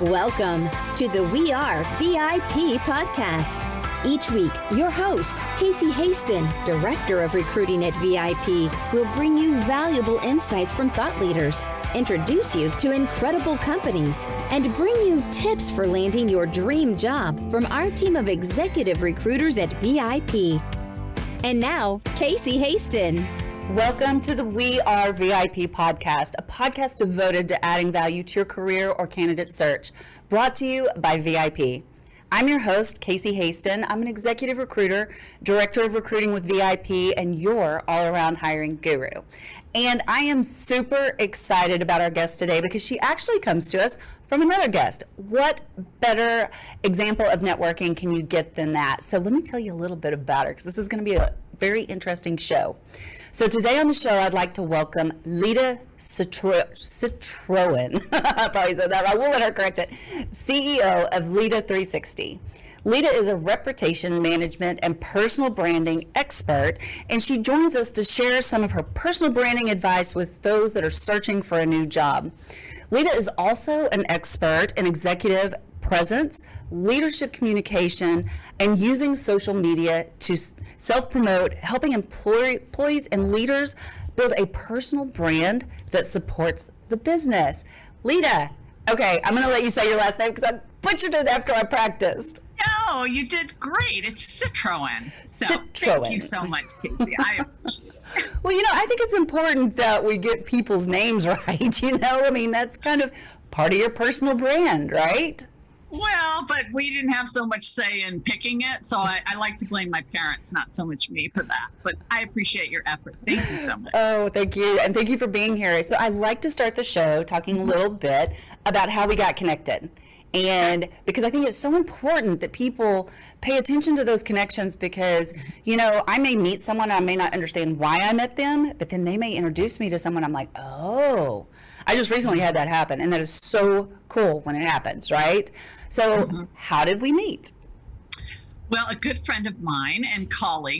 Welcome to the We Are VIP podcast. Each week, your host, Casey Hasten, Director of Recruiting at VIP, will bring you valuable insights from thought leaders, introduce you to incredible companies, and bring you tips for landing your dream job from our team of executive recruiters at VIP. And now, Casey Hasten. Welcome to the We Are VIP podcast, a podcast devoted to adding value to your career or candidate search, brought to you by VIP. I'm your host, Casey Hasten. I'm an executive recruiter, director of recruiting with VIP, and your all-around hiring guru. And I am super excited about our guest today because she actually comes to us from another guest. What better example of networking can you get than that? So let me tell you a little bit about her because this is going to be a very interesting show. So today on the show, I'd like to welcome Lida Citroen. I probably said that wrong. We'll let her correct it. CEO of Lida 360. Lida is a reputation management and personal branding expert, and she joins us to share some of her personal branding advice with those that are searching for a new job. Lida is also an expert in executive presence, leadership communication, and using social media to self-promote, helping employees and leaders build a personal brand that supports the business. Lida, okay, I'm going to let you say your last name because I butchered it after I practiced. No, you did great. It's Citroen. So Citroen. Thank you so much, Casey. I appreciate it. Well, I think it's important that we get people's names right. I mean, that's kind of part of your personal brand, right? Well, but we didn't have so much say in picking it, so I like to blame my parents, not so much me for that. But I appreciate your effort. Thank you so much. Oh, thank you. And thank you for being here. So I'd like to start the show talking a little bit about how we got connected. And because I think it's so important that people pay attention to those connections because, I may meet someone, I may not understand why I met them, but then they may introduce me to someone I'm like, oh, I just recently had that happen. And that is so cool when it happens, right? So how did we meet? Well, a good friend of mine and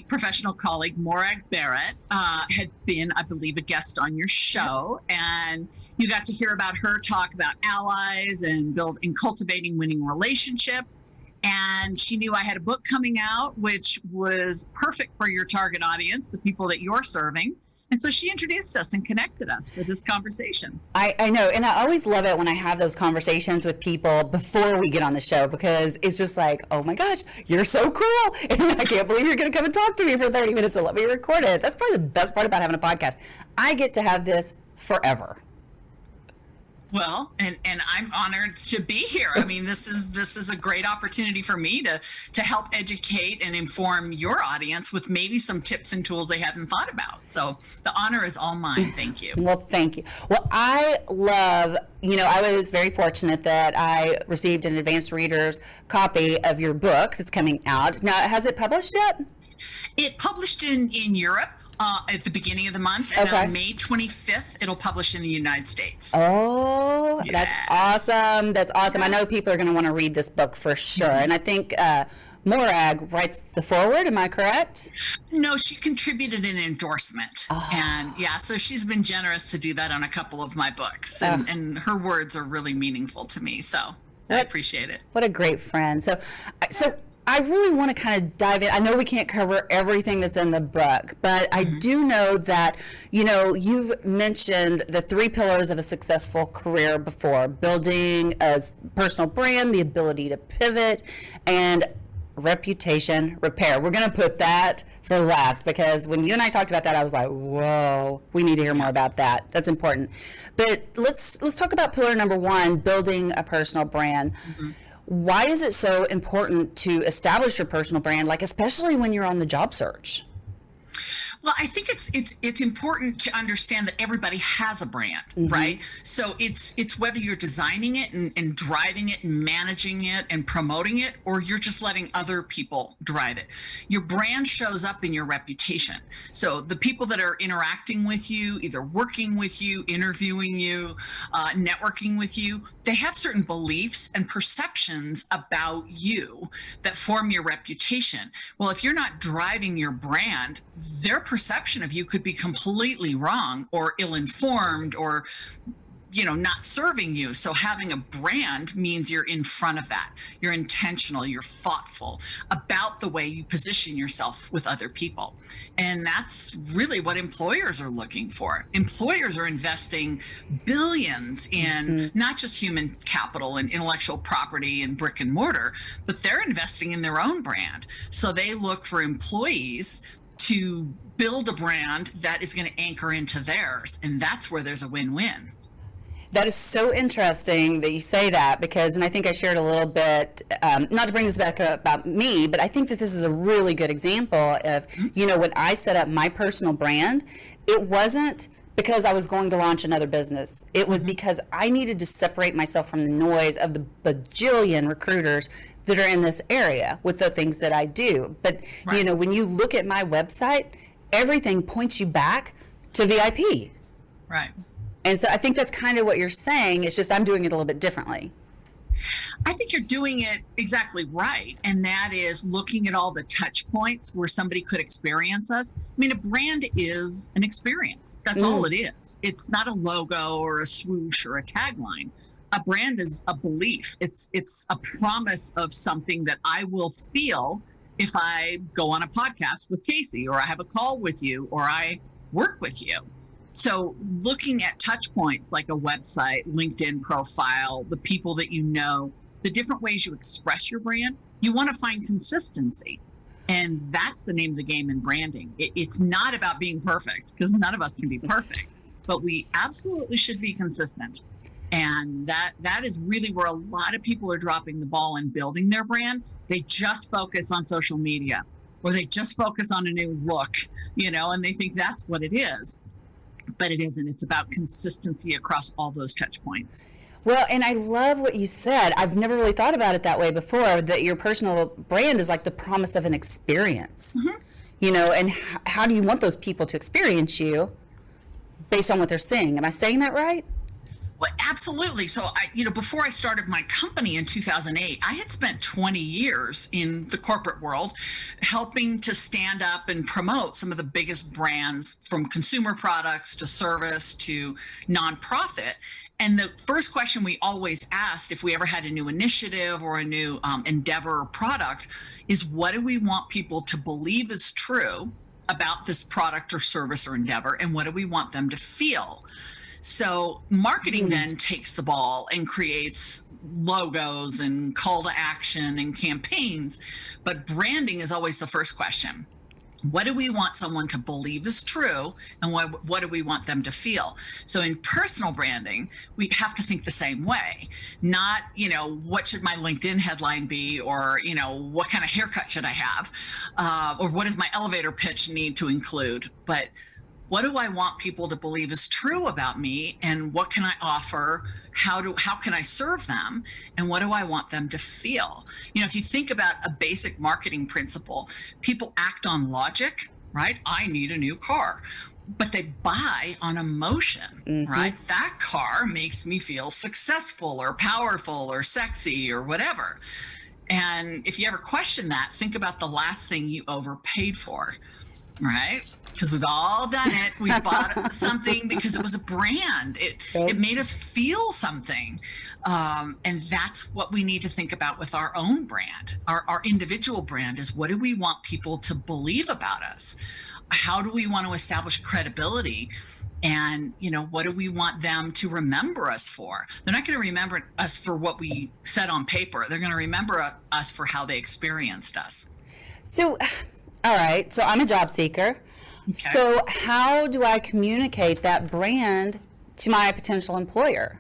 professional colleague, Morag Barrett, had been, I believe, a guest on your show. And you got to hear about her talk about allies and cultivating winning relationships. And she knew I had a book coming out, which was perfect for your target audience, the people that you're serving. And so she introduced us and connected us for this conversation. I know. And I always love it when I have those conversations with people before we get on the show because it's just like, oh my gosh, you're so cool. And I can't believe you're going to come and talk to me for 30 minutes and let me record it. That's probably the best part about having a podcast. I get to have this forever. Well, and I'm honored to be here. I mean, this is a great opportunity for me to help educate and inform your audience with maybe some tips and tools they hadn't thought about. So the honor is all mine. Thank you. Well, thank you. Well, I love, I was very fortunate that I received an advanced reader's copy of your book that's coming out. Now, has it published yet? It published in Europe. At the beginning of the month, and on May 25th, it'll publish in the United States. Oh, yes. That's awesome. That's awesome. I know people are going to want to read this book for sure. And I think Morag writes the foreword. Am I correct? No, she contributed an endorsement. Oh. And so she's been generous to do that on a couple of my books. And her words are really meaningful to me. So I appreciate it. What a great friend. So I really want to kind of dive in. I know we can't cover everything that's in the book, but I do know that, you've mentioned the 3 pillars of a successful career before: building a personal brand, the ability to pivot, and reputation repair. We're going to put that for last because when you and I talked about that, I was like, whoa, we need to hear more about that. That's important. But let's talk about pillar number 1, building a personal brand. Why is it so important to establish your personal brand, especially when you're on the job search? Well, I think it's important to understand that everybody has a brand, right? So it's whether you're designing it and driving it and managing it and promoting it, or you're just letting other people drive it. Your brand shows up in your reputation. So the people that are interacting with you, either working with you, interviewing you, networking with you, they have certain beliefs and perceptions about you that form your reputation. Well, if you're not driving your brand, their perception of you could be completely wrong or ill-informed or not serving you. So having a brand means you're in front of that. You're intentional, you're thoughtful about the way you position yourself with other people. And that's really what employers are looking for. Employers are investing billions in not just human capital and intellectual property and brick and mortar, but they're investing in their own brand. So they look for employees to build a brand that is going to anchor into theirs. And that's where there's a win-win. That is so interesting that you say that, because, and I think I shared a little bit, not to bring this back up about me, but I think that this is a really good example of, when I set up my personal brand, it wasn't because I was going to launch another business. It was because I needed to separate myself from the noise of the bajillion recruiters that are in this area with the things that I do. But, when you look at my website, everything points you back to VIP. Right. And so I think that's kind of what you're saying. It's just I'm doing it a little bit differently. I think you're doing it exactly right. And that is looking at all the touch points where somebody could experience us. I mean, a brand is an experience. That's all it is. It's not a logo or a swoosh or a tagline. A brand is a belief. It's a promise of something that I will feel if I go on a podcast with Casey, or I have a call with you, or I work with you. So looking at touch points like a website, LinkedIn profile, the people that you know, the different ways you express your brand, you want to find consistency. And that's the name of the game in branding. It's not about being perfect, because none of us can be perfect, but we absolutely should be consistent. And that is really where a lot of people are dropping the ball in building their brand. They just focus on social media, or they just focus on a new look, and they think that's what it is. But it isn't. It's about consistency across all those touch points. Well, and I love what you said. I've never really thought about it that way before, that your personal brand is like the promise of an experience, and how do you want those people to experience you based on what they're seeing? Am I saying that right? Well, absolutely. So, before I started my company in 2008, I had spent 20 years in the corporate world helping to stand up and promote some of the biggest brands, from consumer products to service to nonprofit. And the first question we always asked if we ever had a new initiative or a new endeavor or product is, what do we want people to believe is true about this product or service or endeavor? And what do we want them to feel? So marketing then takes the ball and creates logos and call to action and campaigns. But branding is always the first question. What do we want someone to believe is true? And what do we want them to feel? So in personal branding, we have to think the same way. Not, what should my LinkedIn headline be? Or, what kind of haircut should I have? Or what does my elevator pitch need to include? But what do I want people to believe is true about me, and what can I offer? How can I serve them, and what do I want them to feel? If you think about a basic marketing principle, people act on logic, right? I need a new car, but they buy on emotion, right? That car makes me feel successful or powerful or sexy or whatever. And if you ever question that, think about the last thing you overpaid for, right? Because we've all done it. We bought something because it was a brand. It made us feel something. And that's what we need to think about with our own brand. Our individual brand is, what do we want people to believe about us? How do we want to establish credibility? And, what do we want them to remember us for? They're not going to remember us for what we said on paper. They're going to remember us for how they experienced us. So, all right. So I'm a job seeker. Okay. So how do I communicate that brand to my potential employer?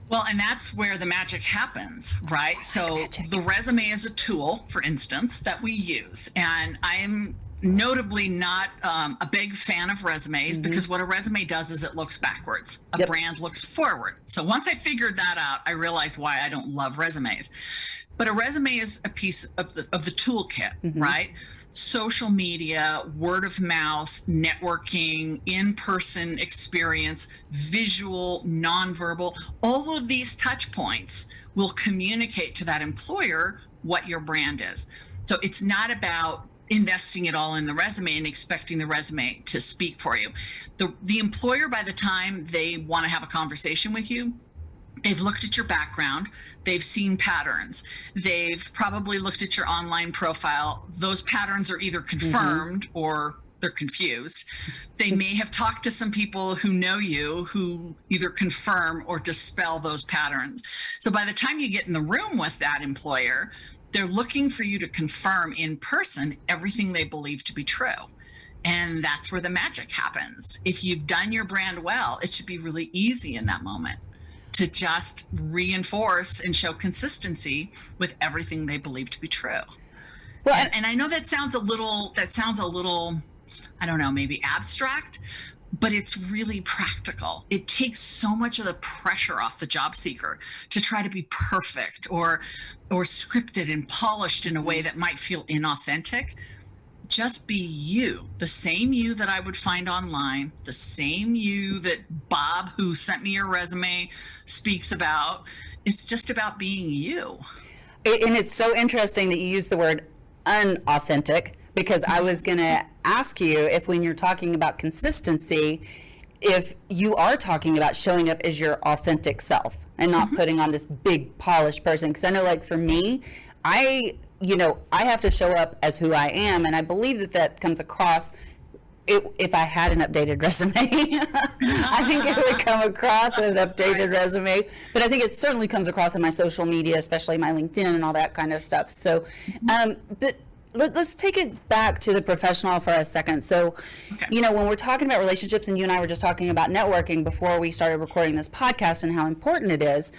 Well, and that's where the magic happens, right? So the resume is a tool, for instance, that we use. And I'm notably not a big fan of resumes, because what a resume does is it looks backwards. A brand looks forward. So once I figured that out, I realized why I don't love resumes. But a resume is a piece of the toolkit, right? Social media, word of mouth, networking, in-person experience, visual, nonverbal, all of these touch points will communicate to that employer what your brand is. So it's not about investing it all in the resume and expecting the resume to speak for you. The employer, by the time they want to have a conversation with you, they've looked at your background, they've seen patterns, they've probably looked at your online profile. Those patterns are either confirmed or they're confused. They may have talked to some people who know you who either confirm or dispel those patterns. So by the time you get in the room with that employer, they're looking for you to confirm in person everything they believe to be true. And that's where the magic happens. If you've done your brand well, it should be really easy in that moment to just reinforce and show consistency with everything they believe to be true. Well, and I know that sounds a little, I don't know, maybe abstract, but it's really practical. It takes so much of the pressure off the job seeker to try to be perfect or scripted and polished in a way that might feel inauthentic. Just be you, the same you that I would find online, the same you that Bob, who sent me your resume, speaks about. It's just about being you. And it's so interesting that you use the word unauthentic, because I was going to ask you if, when you're talking about consistency, if you are talking about showing up as your authentic self and not putting on this big polished person. Because I know, like, for me, I have to show up as who I am, and I believe that comes across. If I had an updated resume, I think it would come across in an updated resume, but I think it certainly comes across in my social media, especially my LinkedIn and all that kind of stuff. So, but let's take it back to the professional for a second. So, when we're talking about relationships, and you and I were just talking about networking before we started recording this podcast and how important it is.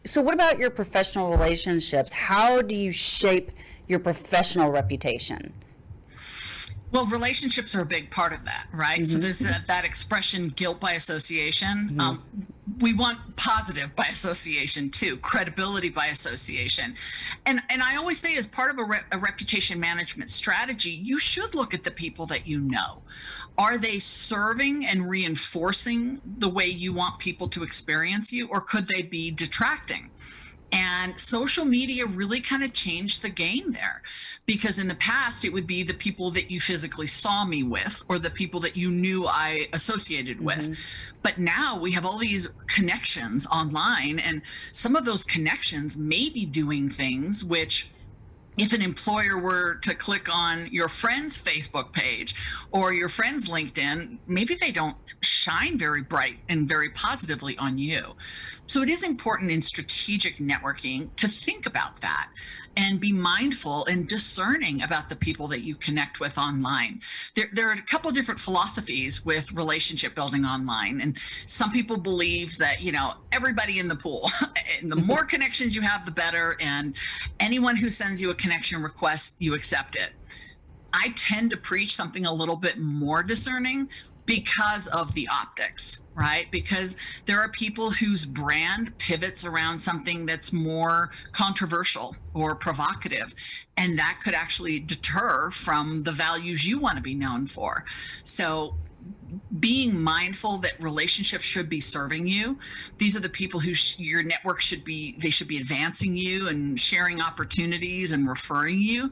So what about your professional relationships? How do you shape your professional reputation? Well, relationships are a big part of that, right? So there's that expression, guilt by association. We want positive by association too, credibility by association. And I always say, as part of a reputation management strategy, you should look at the people that you know. Are they serving and reinforcing the way you want people to experience you, or could they be detracting? And social media really kind of changed the game there, because in the past it would be the people that you physically saw me with, or the people that you knew I associated with. But now we have all these connections online, and some of those connections may be doing things which, if an employer were to click on your friend's Facebook page or your friend's LinkedIn, maybe they don't shine very bright and very positively on you. So it is important in strategic networking to think about that and be mindful and discerning about the people that you connect with online. There are a couple of different philosophies with relationship building online. And some people believe that, everybody in the pool, and the more connections you have, the better. And anyone who sends you a connection request, you accept it. I tend to preach something a little bit more discerning, because of the optics, right? Because there are people whose brand pivots around something that's more controversial or provocative, and that could actually deter from the values you want to be known for. So being mindful that relationships should be serving you. These are the people who your network should be advancing you and sharing opportunities and referring you.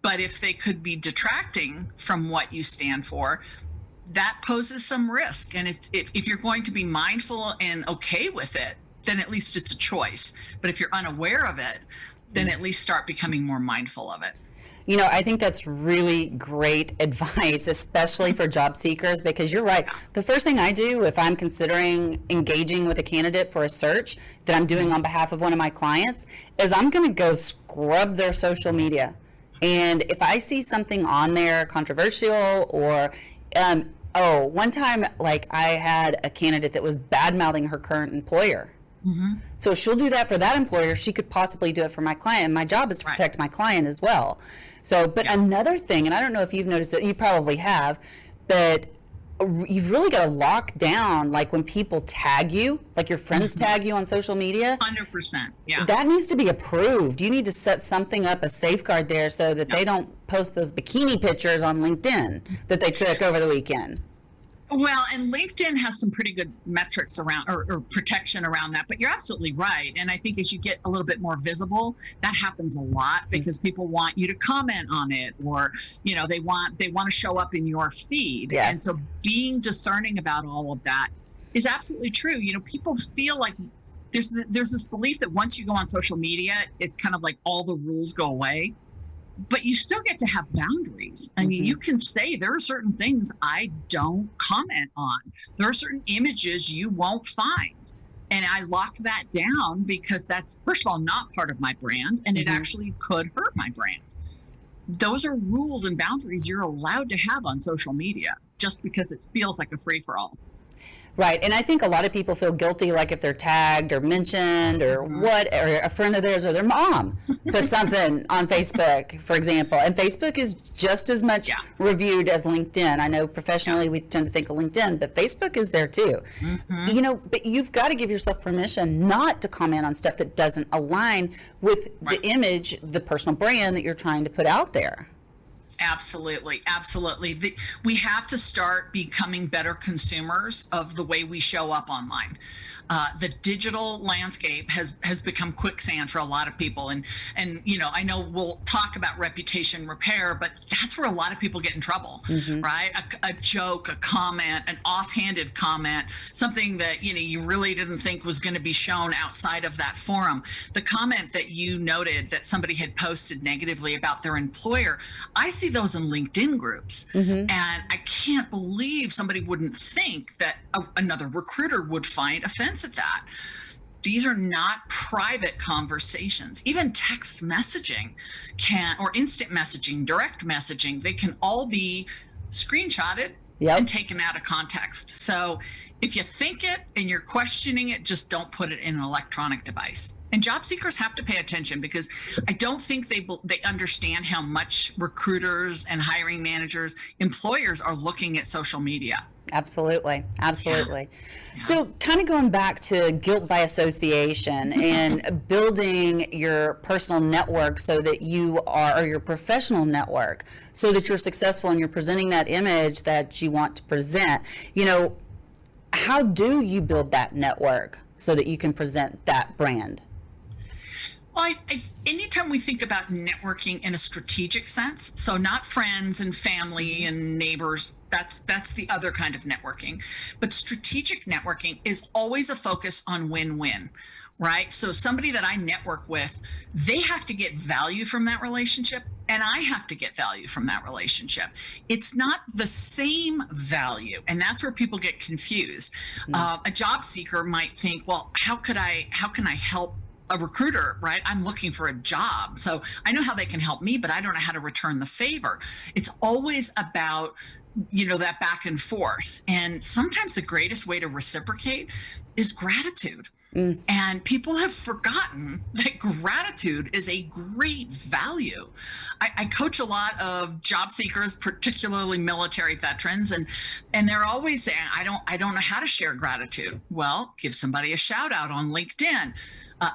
But if they could be detracting from what you stand for, that poses some risk. And if you're going to be mindful and okay with it, then at least it's a choice. But if you're unaware of it, then at least start becoming more mindful of it. I think that's really great advice, especially for job seekers, because you're right. The first thing I do if I'm considering engaging with a candidate for a search that I'm doing on behalf of one of my clients is I'm going to go scrub their social media. And if I see something on there controversial or one time, like, I had a candidate that was bad-mouthing her current employer. So she'll do that for that employer. She could possibly do it for my client. My job is to protect my client as well. So, but another thing, and I don't know if you've noticed it, you probably have, but you've really got to lock down, like, when people tag you, like your friends tag you on social media. 100%. Yeah. That needs to be approved. You need to set something up, a safeguard there, so that they don't post those bikini pictures on LinkedIn that they took over the weekend. Well, and LinkedIn has some pretty good metrics around or protection around that, but you're absolutely right. And I think as you get a little bit more visible, that happens a lot because people want you to comment on it, or, they want to show up in your feed. Yes. And so being discerning about all of that is absolutely true. People feel like there's this belief that once you go on social media, it's kind of like all the rules go away. But you still get to have boundaries. I mean, you can say there are certain things I don't comment on. There are certain images you won't find. And I lock that down because that's, first of all, not part of my brand, and it actually could hurt my brand. Those are rules and boundaries you're allowed to have on social media just because it feels like a free-for-all. Right. And I think a lot of people feel guilty, like if they're tagged or mentioned or what, or a friend of theirs or their mom put something on Facebook, for example. And Facebook is just as much reviewed as LinkedIn. I know professionally we tend to think of LinkedIn, but Facebook is there too. But you've got to give yourself permission not to comment on stuff that doesn't align with the image, the personal brand that you're trying to put out there. Absolutely. We have to start becoming better consumers of the way we show up online. The digital landscape has become quicksand for a lot of people. And I know we'll talk about reputation repair, but that's where a lot of people get in trouble, right? A joke, a comment, an offhanded comment, something that, you really didn't think was going to be shown outside of that forum. The comment that you noted that somebody had posted negatively about their employer, I see those in LinkedIn groups. And I can't believe somebody wouldn't think that another recruiter would find offense at that. These are not private conversations. Even text messaging or instant messaging, direct messaging, they can all be screenshotted and taken out of context. So if you think it and you're questioning it, just don't put it in an electronic device. And job seekers have to pay attention because I don't think they understand how much recruiters and hiring managers, employers are looking at social media. Absolutely. So kind of going back to guilt by association and building your personal network so that or your professional network, so that you're successful and you're presenting that image that you want to present. How do you build that network so that you can present that brand? Well, anytime we think about networking in a strategic sense, so not friends and family and neighbors, that's the other kind of networking. But strategic networking is always a focus on win-win, right? So somebody that I network with, they have to get value from that relationship, and I have to get value from that relationship. It's not the same value, and that's where people get confused. A job seeker might think, well, how can I help a recruiter, right? I'm looking for a job. So I know how they can help me, but I don't know how to return the favor. It's always about, that back and forth. And sometimes the greatest way to reciprocate is gratitude. And people have forgotten that gratitude is a great value. I coach a lot of job seekers, particularly military veterans, and they're always saying, I don't know how to share gratitude. Well, give somebody a shout out on LinkedIn.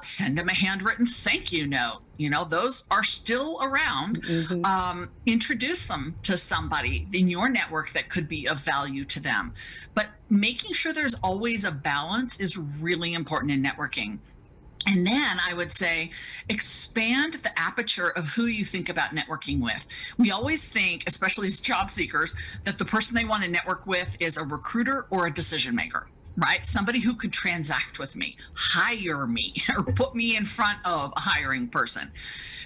Send them a handwritten thank you note. Those are still around. Introduce them to somebody in your network that could be of value to them. But making sure there's always a balance is really important in networking. And then I would say expand the aperture of who you think about networking with. We always think, especially as job seekers, that the person they want to network with is a recruiter or a decision maker. Right? Somebody who could transact with me, hire me, or put me in front of a hiring person.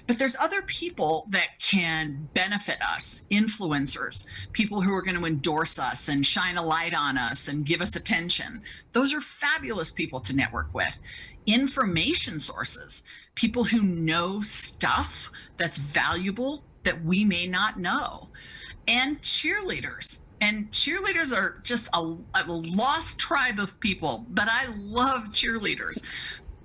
But there's other people that can benefit us, influencers, people who are going to endorse us and shine a light on us and give us attention. Those are fabulous people to network with. Information sources, people who know stuff that's valuable that we may not know. And cheerleaders. And cheerleaders are just a lost tribe of people, but I love cheerleaders.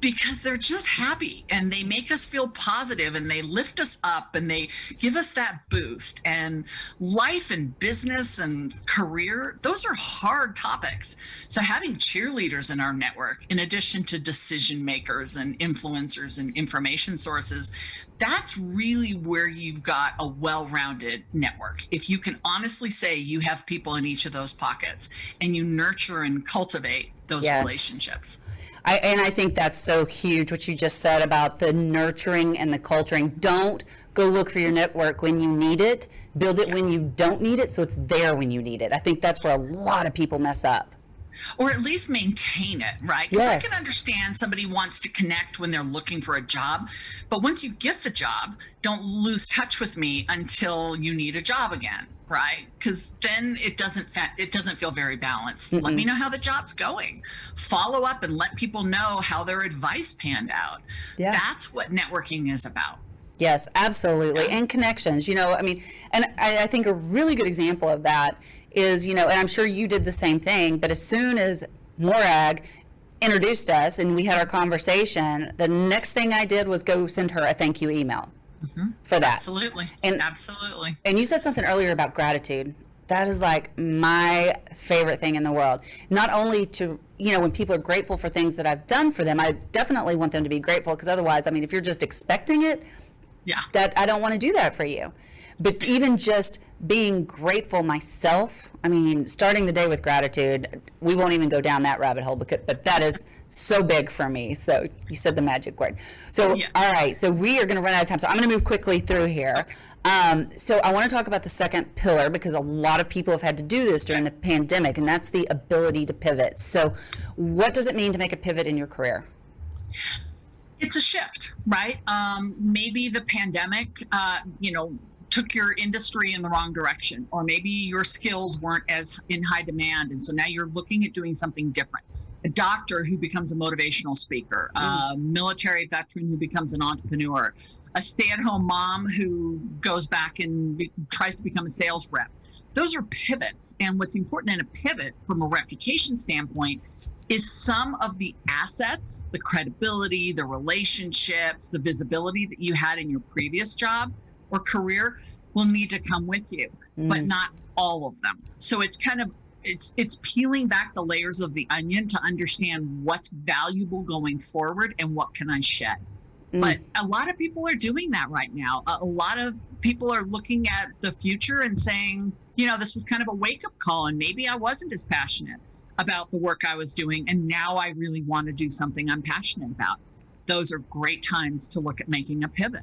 Because they're just happy and they make us feel positive and they lift us up and they give us that boost. And life and business and career, those are hard topics. So having cheerleaders in our network, in addition to decision makers and influencers and information sources, that's really where you've got a well-rounded network. If you can honestly say you have people in each of those pockets and you nurture and cultivate those relationships. I think that's so huge, what you just said about the nurturing and the culturing. Don't go look for your network when you need it. Build it when you don't need it, so it's there when you need it. I think that's where a lot of people mess up. Or at least maintain it, right? Because I can understand somebody wants to connect when they're looking for a job, but once you get the job, don't lose touch with me until you need a job again, right? Because then it doesn't feel very balanced. Mm-mm. Let me know how the job's going. Follow up and let people know how their advice panned out. Yeah. That's what networking is about. Yes, absolutely. And connections, and I think a really good example of that is, and I'm sure you did the same thing, but as soon as Morag introduced us and we had our conversation, the next thing I did was go send her a thank you email for that. Absolutely. Absolutely. And you said something earlier about gratitude. That is like my favorite thing in the world. Not only to, when people are grateful for things that I've done for them, I definitely want them to be grateful, because otherwise, if you're just expecting it, that I don't want to do that for you. But even just being grateful myself, starting the day with gratitude, we won't even go down that rabbit hole, but that is so big for me. So you said the magic word. So, all right, so we are going to run out of time. So I'm going to move quickly through here. So I want to talk about the second pillar, because a lot of people have had to do this during the pandemic, and that's the ability to pivot. So what does it mean to make a pivot in your career? It's a shift, right? Maybe the pandemic, took your industry in the wrong direction, or maybe your skills weren't as in high demand. And so now you're looking at doing something different. A doctor who becomes a motivational speaker, a military veteran who becomes an entrepreneur, a stay-at-home mom who goes back and tries to become a sales rep. Those are pivots. And what's important in a pivot from a reputation standpoint is some of the assets, the credibility, the relationships, the visibility that you had in your previous job or career will need to come with you, but not all of them. So it's it's peeling back the layers of the onion to understand what's valuable going forward and what can I shed. But a lot of people are doing that right now. A lot of people are looking at the future and saying, this was kind of a wake-up call, and maybe I wasn't as passionate about the work I was doing, and now I really want to do something I'm passionate about. Those are great times to look at making a pivot.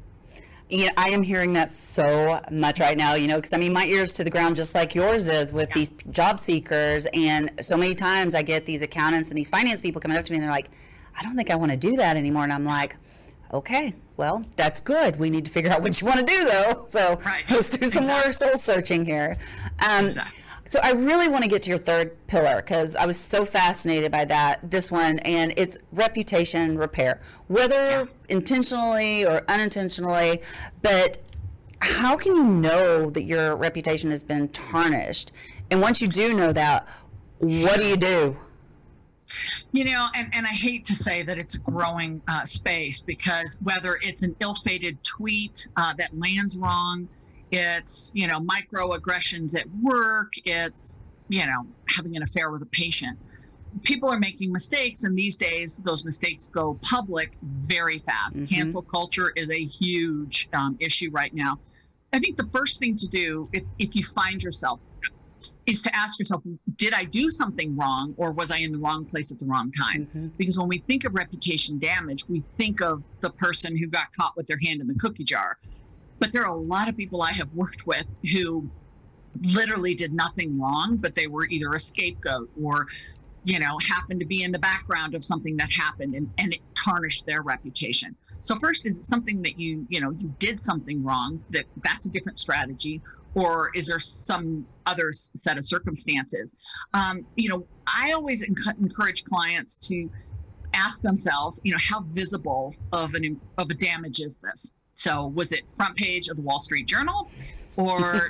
I am hearing that so much right now, because my ear's to the ground just like yours is with these job seekers. And so many times I get these accountants and these finance people coming up to me and they're like, I don't think I want to do that anymore. And I'm like, okay, well, that's good. We need to figure out what you want to do, though. So let's do some more soul searching here. So I really want to get to your third pillar, because I was so fascinated by this one, and it's reputation repair, whether intentionally or unintentionally. But how can you know that your reputation has been tarnished? And once you do know that, what do you do? And I hate to say that it's a growing space, because whether it's an ill-fated tweet that lands wrong, it's, microaggressions at work, it's, having an affair with a patient. People are making mistakes, and these days those mistakes go public very fast. Cancel culture is a huge issue right now. I think the first thing to do, if you find yourself, is to ask yourself, did I do something wrong, or was I in the wrong place at the wrong time? Because when we think of reputation damage, we think of the person who got caught with their hand in the cookie jar. But there are a lot of people I have worked with who literally did nothing wrong, but they were either a scapegoat or, happened to be in the background of something that happened, and it tarnished their reputation. So first, is it something that you did something wrong, that's a different strategy, or is there some other set of circumstances? I always encourage clients to ask themselves, how visible of a damage is this? So was it front page of the Wall Street Journal, or,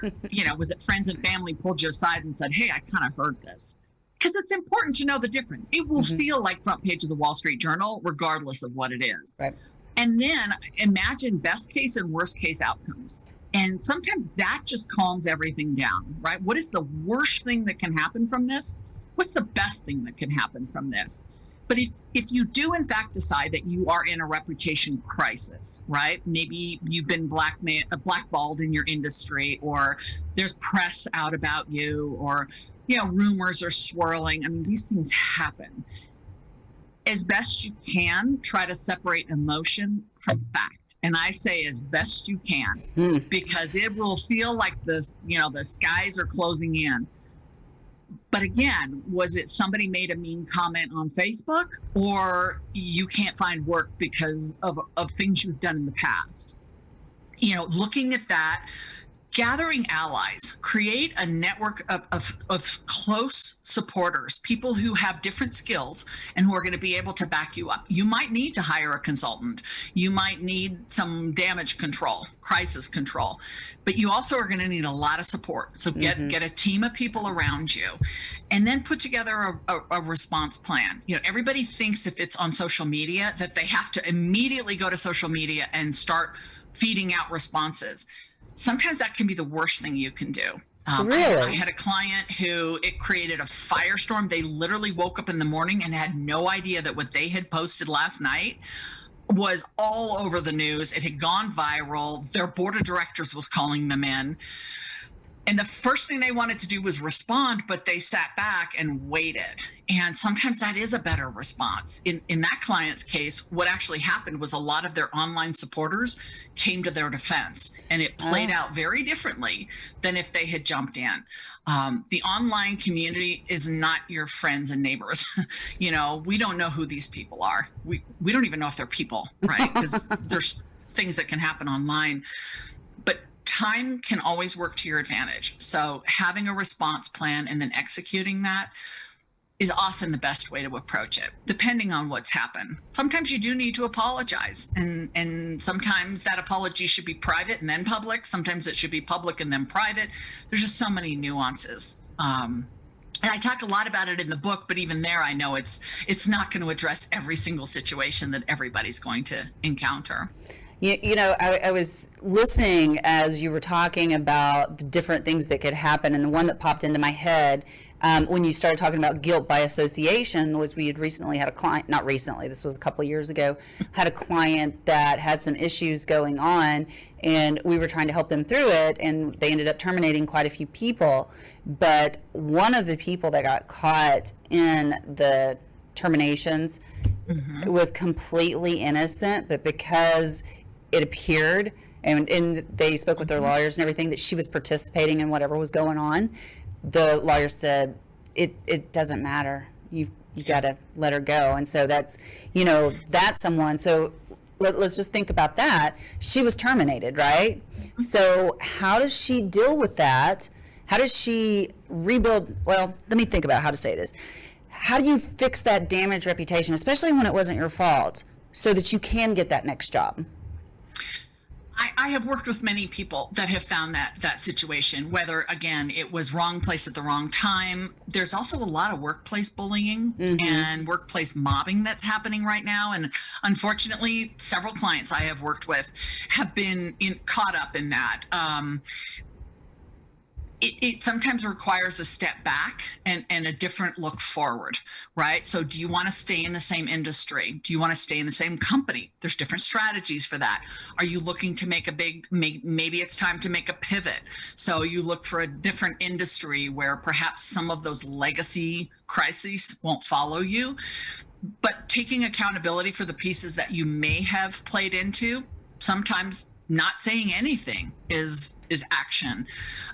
was it friends and family pulled you aside and said, hey, I kind of heard this? because it's important to know the difference. It will feel like front page of the Wall Street Journal, regardless of what it is. Right. And then imagine best case and worst case outcomes. And sometimes that just calms everything down, right? What is the worst thing that can happen from this? What's the best thing that can happen from this? But if you do in fact decide that you are in a reputation crisis, right? Maybe you've been blackballed in your industry, or there's press out about you, or rumors are swirling. I mean, these things happen. As best you can, try to separate emotion from fact. And I say as best you can, because it will feel like this, the skies are closing in. But again, was it somebody made a mean comment on Facebook, or you can't find work because of things you've done in the past? Looking at that, gathering allies, create a network of close supporters, people who have different skills and who are going to be able to back you up. You might need to hire a consultant. You might need some damage control, crisis control, but you also are going to need a lot of support. So get a team of people around you, and then put together a response plan. Everybody thinks if it's on social media that they have to immediately go to social media and start feeding out responses. Sometimes that can be the worst thing you can do. Really? I had a client who it created a firestorm. They literally woke up in the morning and had no idea that what they had posted last night was all over the news. It had gone viral. Their board of directors was calling them in. And the first thing they wanted to do was respond, but they sat back and waited. And sometimes that is a better response. In that client's case, what actually happened was a lot of their online supporters came to their defense, and it played out very differently than if they had jumped in. The online community is not your friends and neighbors. We don't know who these people are. We don't even know if they're people, right? Because there's things that can happen online. But time can always work to your advantage. So having a response plan and then executing that is often the best way to approach it, depending on what's happened. Sometimes you do need to apologize, and sometimes that apology should be private and then public. Sometimes it should be public and then private. There's just so many nuances. And I talk a lot about it in the book, but even there, I know it's not going to address every single situation that everybody's going to encounter. I was listening as you were talking about the different things that could happen, and the one that popped into my head when you started talking about guilt by association was we had recently had a client, not recently, this was a couple of years ago, had a client that had some issues going on, and we were trying to help them through it, and they ended up terminating quite a few people. But one of the people that got caught in the terminations was completely innocent, but because it appeared, and they spoke with their lawyers and everything, that she was participating in whatever was going on, the lawyer said, it doesn't matter. You got to let her go. And so that's someone. So let's just think about that. She was terminated, right? So how does she deal with that? How does she rebuild? Well, let me think about how to say this. How do you fix that damaged reputation, especially when it wasn't your fault, so that you can get that next job? I have worked with many people that have found that situation, whether, again, it was wrong place at the wrong time. There's also a lot of workplace bullying and workplace mobbing that's happening right now. And unfortunately, several clients I have worked with have been caught up in that. It sometimes requires a step back and a different look forward, right? So do you want to stay in the same industry? Do you want to stay in the same company? There's different strategies for that. Are you looking to make maybe it's time to make a pivot. So you look for a different industry where perhaps some of those legacy crises won't follow you, but taking accountability for the pieces that you may have played into. Sometimes not saying anything is action.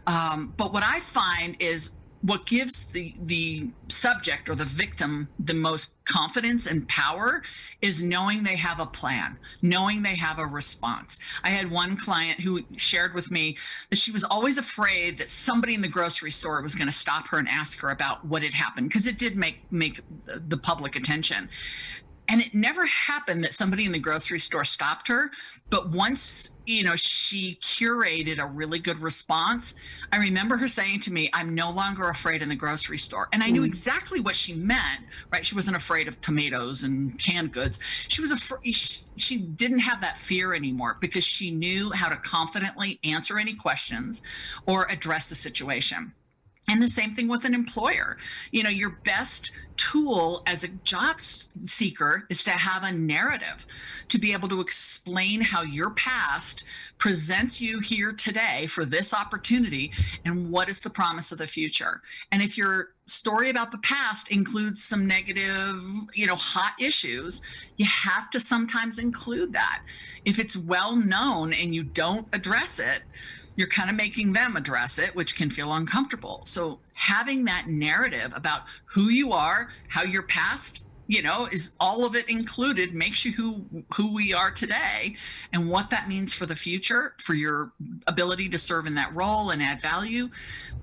But what I find is what gives the subject or the victim the most confidence and power is knowing they have a plan, knowing they have a response. I had one client who shared with me that she was always afraid that somebody in the grocery store was going to stop her and ask her about what had happened, because it did make the public attention. And it never happened that somebody in the grocery store stopped her. But once, she curated a really good response, I remember her saying to me, I'm no longer afraid in the grocery store. And I knew exactly what she meant, right? She wasn't afraid of tomatoes and canned goods. She was afraid. She didn't have that fear anymore because she knew how to confidently answer any questions or address the situation. And the same thing with an employer. Your best tool as a job seeker is to have a narrative, to be able to explain how your past presents you here today for this opportunity and what is the promise of the future. And if your story about the past includes some negative, hot issues, you have to sometimes include that. If it's well known and you don't address it, you're kind of making them address it, which can feel uncomfortable. So having that narrative about who you are, how your past, is all of it included, makes you who we are today, and what that means for the future, for your ability to serve in that role and add value.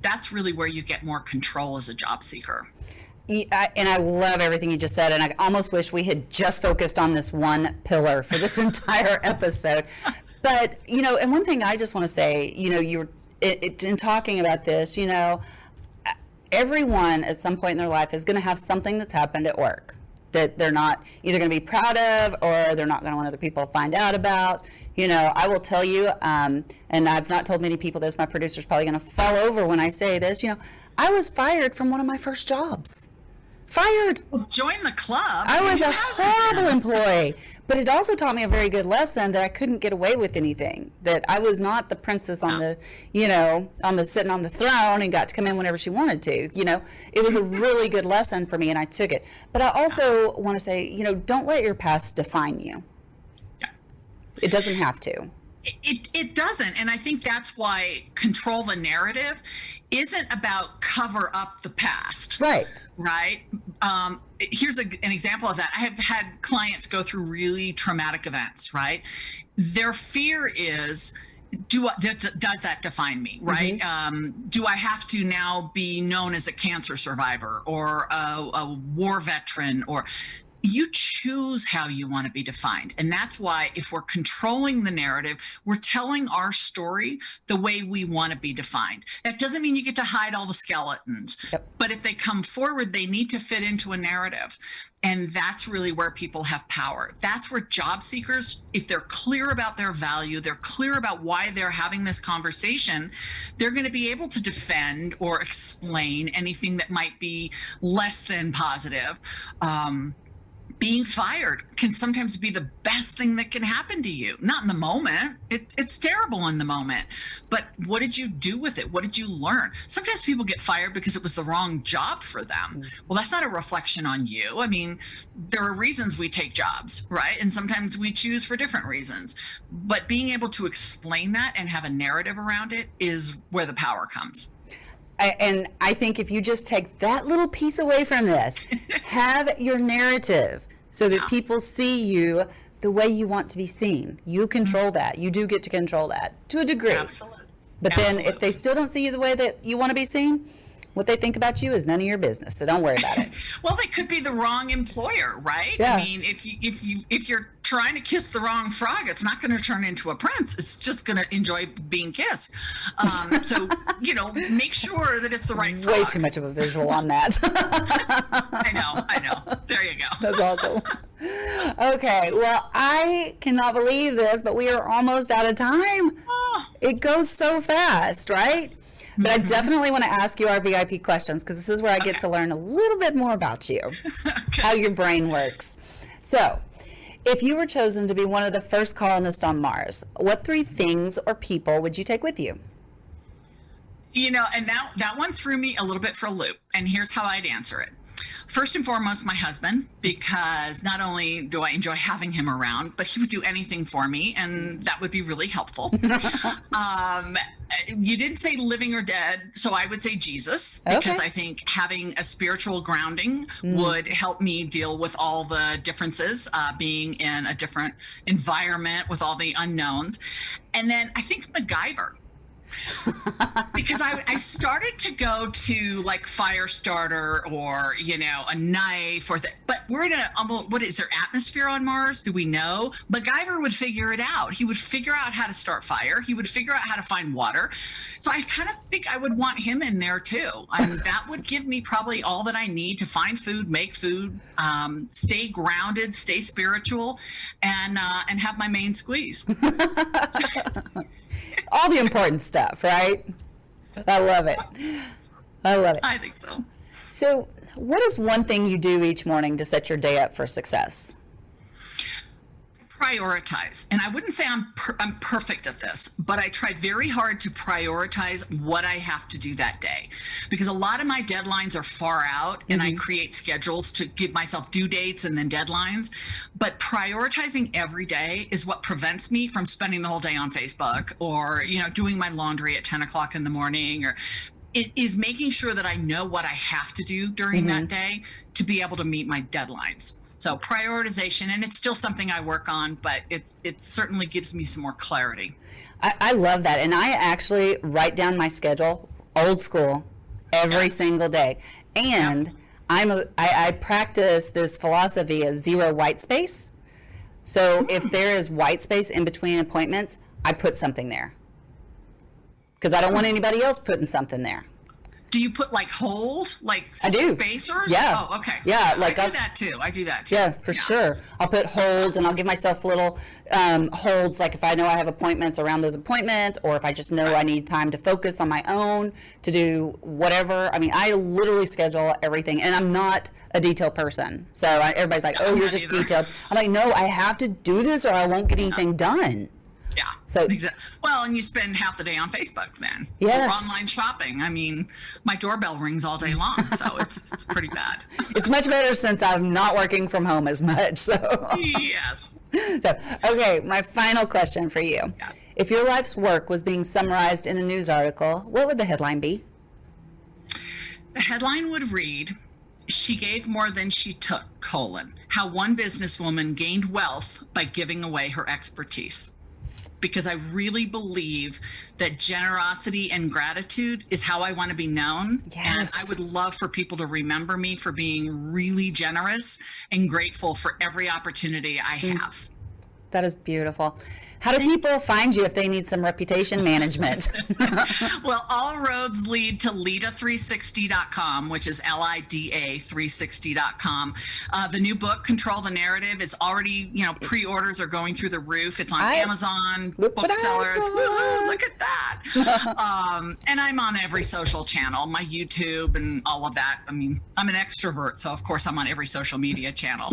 That's really where you get more control as a job seeker. And I love everything you just said, and I almost wish we had just focused on this one pillar for this entire episode. But, and one thing I just want to say, in talking about this, everyone at some point in their life is going to have something that's happened at work that they're not either going to be proud of or they're not going to want other people to find out about. I will tell you, and I've not told many people this, my producer's probably going to fall over when I say this, I was fired from one of my first jobs. Fired. Well, join the club. I was a horrible employee. But it also taught me a very good lesson that I couldn't get away with anything, that I was not the princess on the, sitting on the throne and got to come in whenever she wanted to. It was a really good lesson for me, and I took it. But I also want to say, don't let your past define you. It doesn't have to. It doesn't. And I think that's why control the narrative isn't about cover up the past. Right. Right. Here's an example of that. I have had clients go through really traumatic events, right? Their fear is, does that define me, right? Mm-hmm. Do I have to now be known as a cancer survivor or a war veteran? Or you choose how you want to be defined. And that's why if we're controlling the narrative, we're telling our story the way we want to be defined. That doesn't mean you get to hide all the skeletons, but if they come forward, they need to fit into a narrative. And that's really where people have power. That's where job seekers, if they're clear about their value, they're clear about why they're having this conversation, they're going to be able to defend or explain anything that might be less than positive. Being fired can sometimes be the best thing that can happen to you. Not in the moment. It's terrible in the moment. But what did you do with it? What did you learn? Sometimes people get fired because it was the wrong job for them. Well, that's not a reflection on you. I mean, there are reasons we take jobs, right? And sometimes we choose for different reasons. But being able to explain that and have a narrative around it is where the power comes. And I think if you just take that little piece away from this, have your narrative so that people see you the way you want to be seen. You control that. You do get to control that to a degree. Absolutely. But then if they still don't see you the way that you want to be seen, what they think about you is none of your business. So don't worry about it. Well, they could be the wrong employer, right? Yeah. I mean, if you're trying to kiss the wrong frog, it's not going to turn into a prince. It's just going to enjoy being kissed. So, make sure that it's the right frog. Way too much of a visual on that. I know. There you go. That's awesome. Okay. Well, I cannot believe this, but we are almost out of time. Oh. It goes so fast, right? But I definitely want to ask you our VIP questions because this is where I get to learn a little bit more about you, how your brain works. So, if you were chosen to be one of the first colonists on Mars, what 3 things or people would you take with you? And that one threw me a little bit for a loop. And here's how I'd answer it. First and foremost, my husband, because not only do I enjoy having him around, but he would do anything for me, and that would be really helpful. You didn't say living or dead, so I would say Jesus, because I think having a spiritual grounding would help me deal with all the differences, being in a different environment with all the unknowns. And then I think MacGyver. because I started to go to like fire starter or, a knife but we're in what is there atmosphere on Mars? Do we know? MacGyver would figure it out. He would figure out how to start fire. He would figure out how to find water. So I kind of think I would want him in there too. And that would give me probably all that I need to find food, make food, stay grounded, stay spiritual, and have my main squeeze. All the important stuff, right? I love it. I think so. So, what is one thing you do each morning to set your day up for success? Prioritize. And I wouldn't say I'm perfect at this, but I try very hard to prioritize what I have to do that day, because a lot of my deadlines are far out and I create schedules to give myself due dates and then deadlines. But prioritizing every day is what prevents me from spending the whole day on Facebook or, doing my laundry at 10 o'clock in the morning, or it is making sure that I know what I have to do during that day to be able to meet my deadlines. So prioritization, and it's still something I work on, but it certainly gives me some more clarity. I love that. And I actually write down my schedule, old school, every single day. And I practice this philosophy of zero white space. So if there is white space in between appointments, I put something there. Because I don't want anybody else putting something there. Do you put like hold, like I do. spacers? Yeah. Oh, okay. Yeah, I do that too. Yeah, for sure. I'll put holds, and I'll give myself little holds, like if I know I have appointments around those appointments, or if I just know I need time to focus on my own to do whatever. I mean, I literally schedule everything, and I'm not a detail person. So everybody's like, "Oh, you're just detailed." I'm like, "No, I have to do this, or I won't get anything done." Yeah. So exactly. Well, and you spend half the day on Facebook then. Yes. Or online shopping. I mean, my doorbell rings all day long, so it's pretty bad. It's much better since I'm not working from home as much. So yes. So, okay, my final question for you. Yes. If your life's work was being summarized in a news article, what would the headline be? The headline would read, "She gave more than she took, how one businesswoman gained wealth by giving away her expertise." Because I really believe that generosity and gratitude is how I want to be known. Yes. And I would love for people to remember me for being really generous and grateful for every opportunity I have. That is beautiful. How do people find you if they need some reputation management? Well, all roads lead to Lida360.com, which is LIDA360.com. The new book, Control the Narrative, it's already, pre-orders are going through the roof. It's on Amazon, booksellers. Woo, look at that. And I'm on every social channel, my YouTube and all of that. I mean, I'm an extrovert, so of course I'm on every social media channel.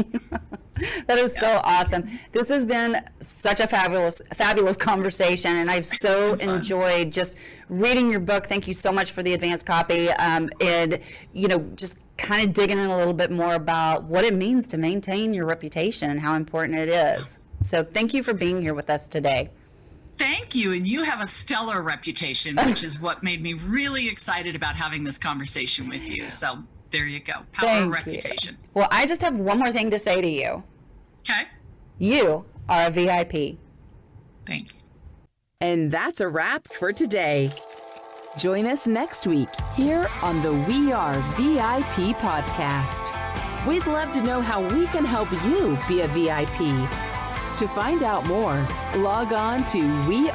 That is so awesome. This has been such a fabulous conversation, and I've so enjoyed just reading your book. Thank you so much for the advanced copy, and just kind of digging in a little bit more about what it means to maintain your reputation and how important it is. So thank you for being here with us today. Thank you. And you have a stellar reputation, which is what made me really excited about having this conversation with you. So there you go. Power of reputation. Well, I just have one more thing to say to you. Okay. You are a VIP. Thank you. And that's a wrap for today. Join us next week here on the We Are VIP podcast. We'd love to know how we can help you be a VIP. To find out more, log on to wearevip.com.